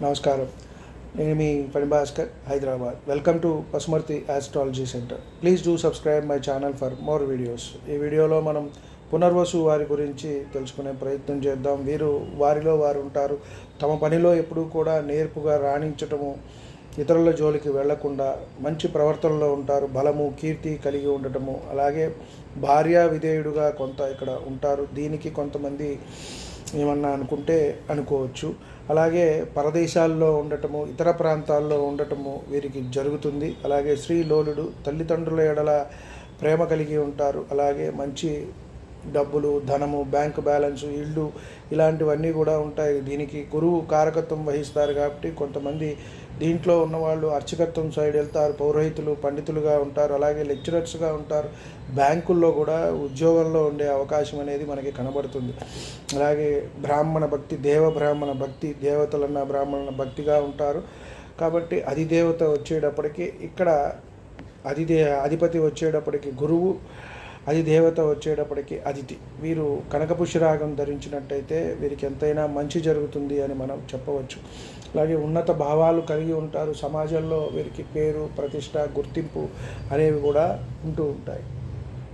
నమస్కారం. నేను మీ పని Bhaskar, Hyderabad. Welcome to Pasumarthi astrology centre. Please do subscribe my channel for more videos. ఈ వీడియోలో మనం పునర్వసు వారి గురించి తెలుసుకునే ప్రయత్నం చేద్దాం. వారిలో వారు ఉంటారు. తమ పనిలో ఎప్పుడూ కూడా నేర్పుగా రాణించటము, ఇతరుల జోలికి వెళ్లకుండా మంచి ప్రవర్తనలో ఉంటారు. బలము, కీర్తి కలిగి ఉండటము, అలాగే భార్యా విధేయుడుగా కొంత ఇక్కడ ఉంటారు. దీనికి కొంతమంది ఏమన్నా అనుకుంటే అనుకోవచ్చు. అలాగే పరదేశాల్లో ఉండటము, ఇతర ప్రాంతాల్లో ఉండటము వీరికి జరుగుతుంది. అలాగే శ్రీలోలుడు, తల్లిదండ్రుల ఎడల ప్రేమ కలిగి ఉంటారు. అలాగే మంచి డబ్బులు, ధనము, బ్యాంకు బ్యాలెన్సు, ఇళ్ళు ఇలాంటివన్నీ కూడా ఉంటాయి. దీనికి గురువు కారకత్వం వహిస్తారు కాబట్టి కొంతమంది దీంట్లో ఉన్నవాళ్ళు అర్చకత్వం సైడ్ వెళ్తారు. పౌరోహితులు, పండితులుగా ఉంటారు. అలాగే లెక్చరర్స్గా ఉంటారు. బ్యాంకుల్లో కూడా ఉద్యోగంలో ఉండే అవకాశం అనేది మనకి కనబడుతుంది. అలాగే బ్రాహ్మణ భక్తి, దేవబ్రాహ్మణ భక్తి, దేవతలన్న బ్రాహ్మణ భక్తిగా ఉంటారు. కాబట్టి అధిదేవత వచ్చేటప్పటికి ఇక్కడ అధిపతి వచ్చేటప్పటికి గురువు, అధిదేవత వచ్చేటప్పటికి అదితి. వీరు కనకపుష్యరాగం ధరించినట్టయితే వీరికి ఎంతైనా మంచి జరుగుతుంది అని మనం చెప్పవచ్చు. అలాగే ఉన్నత భావాలు కలిగి ఉంటారు. సమాజంలో వీరికి పేరు, ప్రతిష్ట, గుర్తింపు అనేవి కూడా ఉంటూ ఉంటాయి.